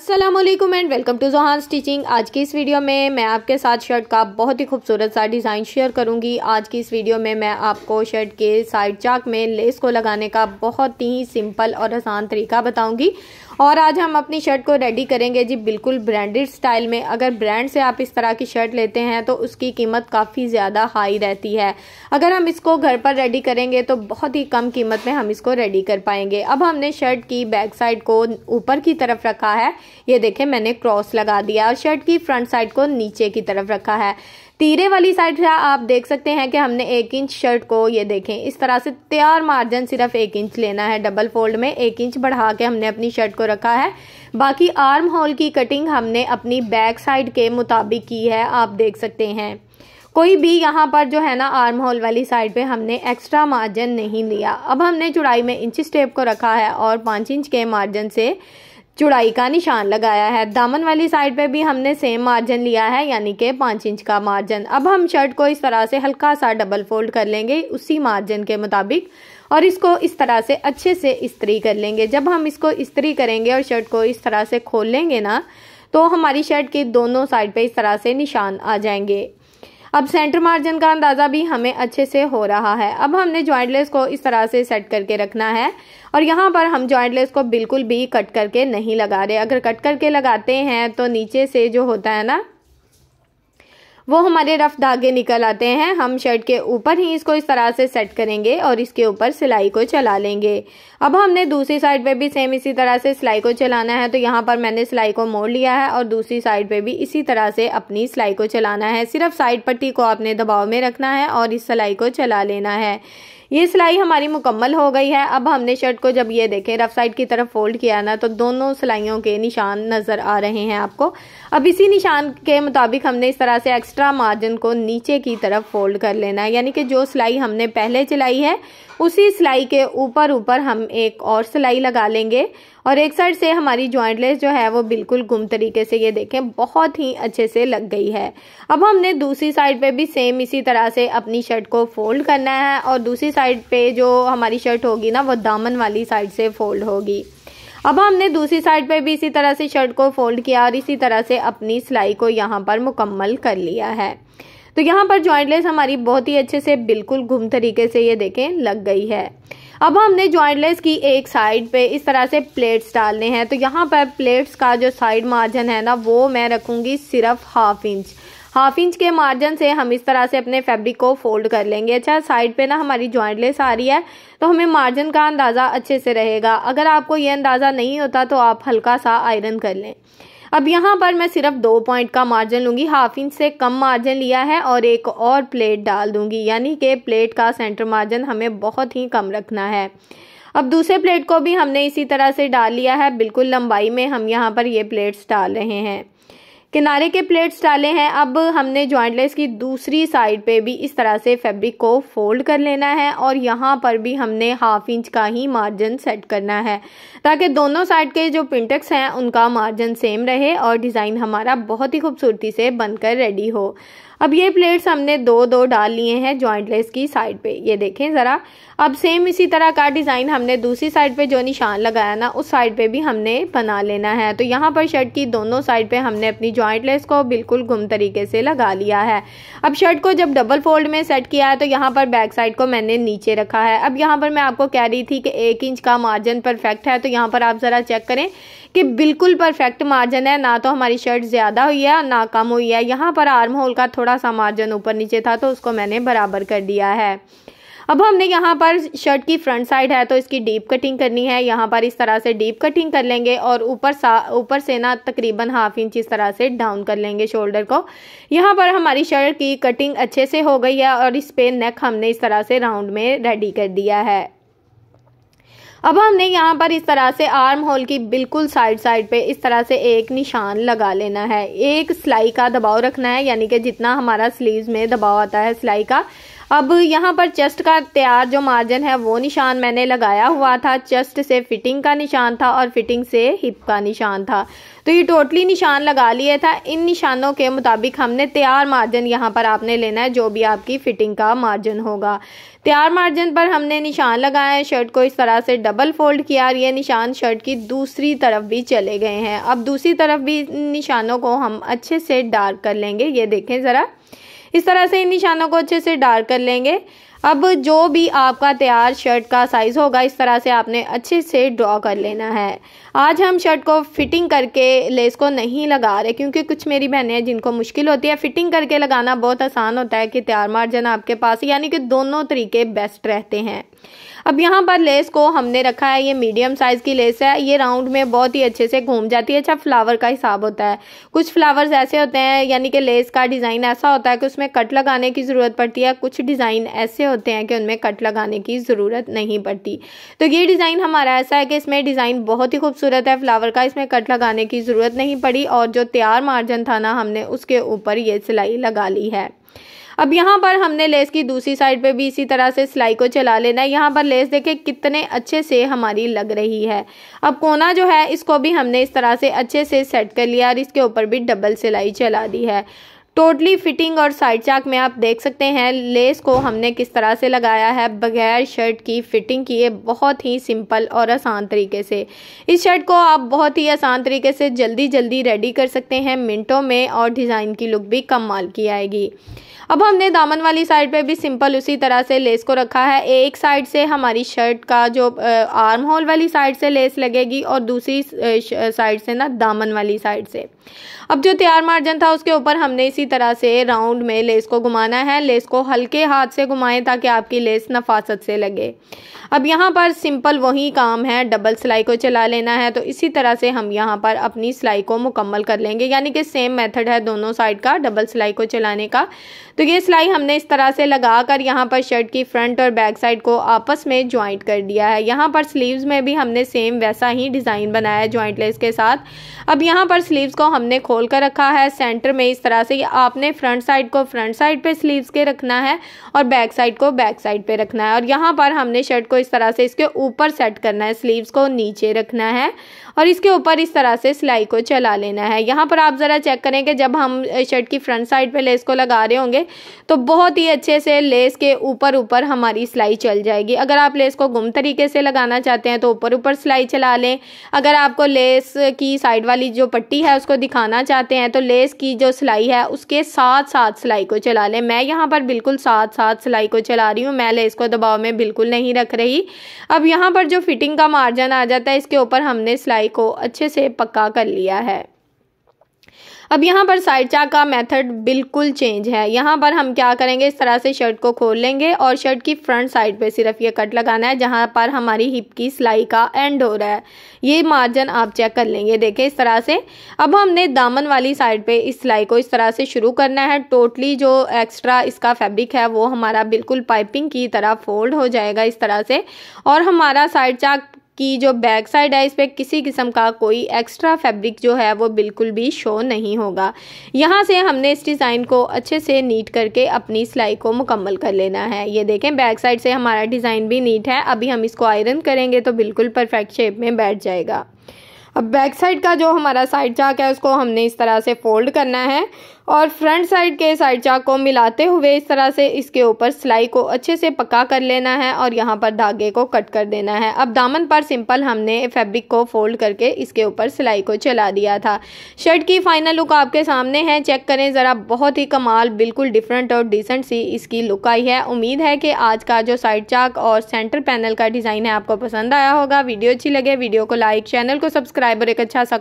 अस्सलामुअलैकुम and welcome to Johan stitching. आज की इस वीडियो में मैं आपके साथ शर्ट का बहुत ही खूबसूरत सा डिज़ाइन शेयर करूंगी। आज की इस वीडियो में मैं आपको शर्ट के साइड चाक में लेस को लगाने का बहुत ही सिंपल और आसान तरीका बताऊंगी। और आज हम अपनी शर्ट को रेडी करेंगे जी बिल्कुल ब्रांडेड स्टाइल में। अगर ब्रांड से आप इस तरह की शर्ट लेते हैं तो उसकी कीमत काफ़ी ज़्यादा हाई रहती है। अगर हम इसको घर पर रेडी करेंगे तो बहुत ही कम कीमत में हम इसको रेडी कर पाएंगे। अब हमने शर्ट की बैक साइड को ऊपर की तरफ रखा है, ये देखें मैंने क्रॉस लगा दिया, और शर्ट की फ्रंट साइड को नीचे की तरफ रखा है। तीरे वाली साइड से आप देख सकते हैं कि हमने 1 इंच शर्ट को, ये देखें इस तरह से तैयार मार्जिन सिर्फ 1 इंच लेना है। डबल फोल्ड में 1 इंच बढ़ा के हमने अपनी शर्ट को रखा है। बाकी आर्म होल की कटिंग हमने अपनी बैक साइड के मुताबिक की है, आप देख सकते हैं। कोई भी यहाँ पर जो है ना आर्म होल वाली साइड पे हमने एक्स्ट्रा मार्जिन नहीं लिया। अब हमने चौड़ाई में इंच टेप को रखा है और 5 इंच के मार्जिन से चौड़ाई का निशान लगाया है। दामन वाली साइड पे भी हमने सेम मार्जिन लिया है, यानी कि 5 इंच का मार्जिन। अब हम शर्ट को इस तरह से हल्का सा डबल फोल्ड कर लेंगे उसी मार्जिन के मुताबिक, और इसको इस तरह से अच्छे से इस्त्री कर लेंगे। जब हम इसको इस्त्री करेंगे और शर्ट को इस तरह से खोल लेंगे ना, तो हमारी शर्ट की दोनों साइड पे इस तरह से निशान आ जाएंगे। अब सेंटर मार्जिन का अंदाज़ा भी हमें अच्छे से हो रहा है। अब हमने जॉइंट लेस को इस तरह से सेट करके रखना है, और यहाँ पर हम जॉइंट लेस को बिल्कुल भी कट करके नहीं लगा रहे। अगर कट करके लगाते हैं तो नीचे से जो होता है ना वो हमारे रफ धागे निकल आते हैं। हम शर्ट के ऊपर ही इसको इस तरह से सेट करेंगे और इसके ऊपर सिलाई को चला लेंगे। अब हमने दूसरी साइड पे भी सेम इसी तरह से सिलाई को चलाना है। तो यहाँ पर मैंने सिलाई को मोड़ लिया है और दूसरी साइड पे भी इसी तरह से अपनी सिलाई को चलाना है। सिर्फ साइड पट्टी को आपने दबाव में रखना है और इस सिलाई को चला लेना है। ये सिलाई हमारी मुकम्मल हो गई है। अब हमने शर्ट को जब ये देखें रफ साइड की तरफ फोल्ड किया ना, तो दोनों सिलाइयों के निशान नज़र आ रहे हैं आपको। अब इसी निशान के मुताबिक हमने इस तरह से एक्स्ट्रा मार्जिन को नीचे की तरफ फोल्ड कर लेना है, यानी कि जो सिलाई हमने पहले चलाई है उसी सिलाई के ऊपर हम एक और सिलाई लगा लेंगे। और एक साइड से हमारी जॉइंट लेस जो है वो बिल्कुल गुम तरीके से, ये देखें बहुत ही अच्छे से लग गई है। अब हमने दूसरी साइड पे भी सेम इसी तरह से अपनी शर्ट को फोल्ड करना है, और दूसरी साइड पे जो हमारी शर्ट होगी ना वो दामन वाली साइड से फोल्ड होगी। अब हमने दूसरी साइड पे भी इसी तरह से शर्ट को फोल्ड किया और इसी तरह से अपनी सिलाई को यहाँ पर मुकम्मल कर लिया है। तो यहाँ पर जॉइंट लेस हमारी बहुत ही अच्छे से बिल्कुल घुम तरीके से, ये देखें लग गई है। अब हमने जॉइंट लेस की एक साइड पे इस तरह से प्लेट्स डालने हैं। तो यहाँ पर प्लेट्स का जो साइड मार्जिन है ना वो मैं रखूँगी सिर्फ हाफ इंच के मार्जिन से हम इस तरह से अपने फैब्रिक को फोल्ड कर लेंगे। अच्छा, साइड पे ना हमारी जॉइंट लेस आ रही है तो हमें मार्जिन का अंदाज़ा अच्छे से रहेगा। अगर आपको ये अंदाज़ा नहीं होता तो आप हल्का सा आयरन कर लें। अब यहाँ पर मैं सिर्फ 2 पॉइंट का मार्जिन लूँगी, हाफ इंच से कम मार्जिन लिया है, और एक और प्लेट डाल दूँगी, यानी कि प्लेट का सेंटर मार्जिन हमें बहुत ही कम रखना है। अब दूसरे प्लेट को भी हमने इसी तरह से डाल लिया है, बिल्कुल लंबाई में हम यहाँ पर ये प्लेट्स डाल रहे हैं। किनारे के प्लेट्स डाले हैं। अब हमने जॉइंट लेस की दूसरी साइड पे भी इस तरह से फैब्रिक को फोल्ड कर लेना है, और यहाँ पर भी हमने हाफ इंच का ही मार्जिन सेट करना है ताकि दोनों साइड के जो पिंटेक्स हैं उनका मार्जिन सेम रहे और डिज़ाइन हमारा बहुत ही खूबसूरती से बनकर रेडी हो। अब ये प्लेट्स हमने 2-2 डाल लिए हैं जॉइंट लेस की साइड पे, ये देखें ज़रा। अब सेम इसी तरह का डिज़ाइन हमने दूसरी साइड पे जो निशान लगाया ना उस साइड पे भी हमने बना लेना है। तो यहाँ पर शर्ट की दोनों साइड पे हमने अपनी जॉइंट लेस को बिल्कुल गुम तरीके से लगा लिया है। अब शर्ट को जब डबल फोल्ड में सेट किया है तो यहाँ पर बैक साइड को मैंने नीचे रखा है। अब यहाँ पर मैं आपको कह रही थी कि 1 इंच का मार्जिन परफेक्ट है, तो यहाँ पर आप ज़रा चेक करें कि बिल्कुल परफेक्ट मार्जिन है, ना तो हमारी शर्ट ज़्यादा हुई है ना कम हुई है। यहाँ पर आर्म होल का थोड़ा सा मार्जिन ऊपर नीचे था तो उसको मैंने बराबर कर दिया है। अब हमने यहाँ पर शर्ट की फ्रंट साइड है तो इसकी डीप कटिंग करनी है। यहाँ पर इस तरह से डीप कटिंग कर लेंगे और ऊपर से ना तकरीबन हाफ इंच इस तरह से डाउन कर लेंगे शोल्डर को। यहाँ पर हमारी शर्ट की कटिंग अच्छे से हो गई है और इस पे नेक हमने इस तरह से राउंड में रेडी कर दिया है। अब हमने यहाँ पर इस तरह से आर्म होल की बिल्कुल साइड पे इस तरह से एक निशान लगा लेना है। एक सिलाई का दबाव रखना है, यानी कि जितना हमारा स्लीव्स में दबाव आता है सिलाई का। अब यहाँ पर चेस्ट का तैयार जो मार्जिन है वो निशान मैंने लगाया हुआ था। चेस्ट से फिटिंग का निशान था और फिटिंग से हिप का निशान था। तो ये टोटली निशान लगा लिए था। इन निशानों के मुताबिक हमने तैयार मार्जिन यहाँ पर आपने लेना है, जो भी आपकी फिटिंग का मार्जिन होगा। तैयार मार्जिन पर हमने निशान लगाया है। शर्ट को इस तरह से डबल फोल्ड किया और ये निशान शर्ट की दूसरी तरफ भी चले गए हैं। अब दूसरी तरफ भी निशानों को हम अच्छे से डार्क कर लेंगे। ये देखें ज़रा, इस तरह से इन निशानों को अच्छे से डार्क कर लेंगे। अब जो भी आपका तैयार शर्ट का साइज़ होगा इस तरह से आपने अच्छे से ड्रॉ कर लेना है। आज हम शर्ट को फिटिंग करके लेस को नहीं लगा रहे, क्योंकि कुछ मेरी बहनें हैं जिनको मुश्किल होती है। फिटिंग करके लगाना बहुत आसान होता है कि तैयार मार्जिन आपके पास, यानी कि दोनों तरीके बेस्ट रहते हैं। अब यहाँ पर लेस को हमने रखा है, ये मीडियम साइज़ की लेस है। ये राउंड में बहुत ही अच्छे से घूम जाती है। अच्छा, फ्लावर का हिसाब होता है। कुछ फ्लावर्स ऐसे होते हैं, यानी कि लेस का डिज़ाइन ऐसा होता है कि उसमें कट लगाने की ज़रूरत पड़ती है। कुछ डिज़ाइन ऐसे होते हैं कि उनमें कट लगाने की ज़रूरत नहीं पड़ती। तो ये डिज़ाइन हमारा ऐसा है कि इसमें डिज़ाइन बहुत ही खूबसूरत है फ्लावर का, इसमें कट लगाने की ज़रूरत नहीं पड़ी और जो तैयार मार्जिन था ना, हमने उसके ऊपर ये सिलाई लगा ली है। अब यहाँ पर हमने लेस की दूसरी साइड पे भी इसी तरह से सिलाई को चला लेना है। यहाँ पर लेस देखें कितने अच्छे से हमारी लग रही है। अब कोना जो है इसको भी हमने इस तरह से अच्छे से सेट कर लिया और इसके ऊपर भी डबल सिलाई चला दी है। टोटली फिटिंग और साइड चाक में आप देख सकते हैं लेस को हमने किस तरह से लगाया है बगैर शर्ट की फिटिंग किए, बहुत ही सिंपल और आसान तरीके से। इस शर्ट को आप बहुत ही आसान तरीके से जल्दी रेडी कर सकते हैं मिनटों में, और डिज़ाइन की लुक भी कमाल की आएगी। अब हमने दामन वाली साइड पे भी सिंपल उसी तरह से लेस को रखा है। एक साइड से हमारी शर्ट का जो आर्म होल वाली साइड से लेस लगेगी और दूसरी साइड से ना दामन वाली साइड से। अब जो तैयार मार्जिन था उसके ऊपर हमने इसी तरह से राउंड में लेस को घुमाना है। लेस को हल्के हाथ से घुमाएं ताकि आपकी लेस नफासत से लगे। अब यहाँ पर सिंपल वही काम है, डबल सिलाई को चला लेना है। तो इसी तरह से हम यहाँ पर अपनी सिलाई को मुकम्मल कर लेंगे, यानी कि सेम मेथड है दोनों साइड का डबल सिलाई को चलाने का। तो ये सिलाई हमने इस तरह से लगाकर यहाँ पर शर्ट की फ्रंट और बैक साइड को आपस में ज्वाइंट कर दिया है। यहाँ पर स्लीव्स में भी हमने सेम वैसा ही डिज़ाइन बनाया है ज्वाइंट लेस के साथ। अब यहाँ पर स्लीव्स को हमने खोल कर रखा है सेंटर में इस तरह से। आपने फ्रंट साइड को फ्रंट साइड पे स्लीव्स के रखना है और बैक साइड को बैक साइड पे रखना है। और यहाँ पर हमने शर्ट को इस तरह से इसके ऊपर सेट करना है, स्लीव्स को नीचे रखना है और इसके ऊपर इस तरह से सिलाई को चला लेना है। यहाँ पर आप ज़रा चेक करें कि जब हम शर्ट की फ्रंट साइड पे लेस को लगा रहे होंगे तो बहुत ही अच्छे से लेस के ऊपर हमारी सिलाई चल जाएगी। अगर आप लेस को गुम तरीके से लगाना चाहते हैं तो ऊपर सिलाई चला लें। अगर आपको लेस की साइड वाली जो पट्टी है उसको दिखाना चाहते हैं तो लेस की जो सिलाई है उसके साथ साथ सिलाई को चला लें। मैं यहाँ पर बिल्कुल साथ सिलाई को चला रही हूँ, मैं लेस को दबाव में बिल्कुल नहीं रख रही। अब यहाँ पर जो फिटिंग का मार्जिन आ जाता है इसके ऊपर हमने सिलाई को अच्छे से पक्का कर लिया है। अब यहाँ पर साइड चाक का मेथड बिल्कुल चेंज है। यहाँ पर हम क्या करेंगे, इस तरह से शर्ट को खोल लेंगे और शर्ट की फ्रंट साइड पे सिर्फ ये कट लगाना है जहाँ पर हमारी हिप की सिलाई का एंड हो रहा है। ये मार्जिन आप चेक कर लेंगे, देखें इस तरह से। अब हमने दामन वाली साइड पे इस सिलाई को इस तरह से शुरू करना है। टोटली जो एक्स्ट्रा इसका फैब्रिक है वो हमारा बिल्कुल पाइपिंग की तरह फोल्ड हो जाएगा इस तरह से, और हमारा साइड चाक की जो बैक साइड है इस पर किसी किस्म का कोई एक्स्ट्रा फैब्रिक जो है वो बिल्कुल भी शो नहीं होगा। यहाँ से हमने इस डिज़ाइन को अच्छे से नीट करके अपनी सिलाई को मुकम्मल कर लेना है। ये देखें बैक साइड से हमारा डिज़ाइन भी नीट है। अभी हम इसको आयरन करेंगे तो बिल्कुल परफेक्ट शेप में बैठ जाएगा। अब बैक साइड का जो हमारा साइड चाक है उसको हमने इस तरह से फोल्ड करना है और फ्रंट साइड के साइड चाक को मिलाते हुए इस तरह से इसके ऊपर सिलाई को अच्छे से पक्का कर लेना है और यहाँ पर धागे को कट कर देना है। अब दामन पर सिंपल हमने फैब्रिक को फोल्ड करके इसके ऊपर सिलाई को चला दिया था। शर्ट की फाइनल लुक आपके सामने है, चेक करें ज़रा। बहुत ही कमाल, बिल्कुल डिफरेंट और डिसेंट सी इसकी लुक आई है। उम्मीद है कि आज का जो साइड चाक और सेंटर पैनल का डिज़ाइन है आपको पसंद आया होगा। वीडियो अच्छी लगे वीडियो को लाइक, चैनल को सब्सक्राइब और एक अच्छा सा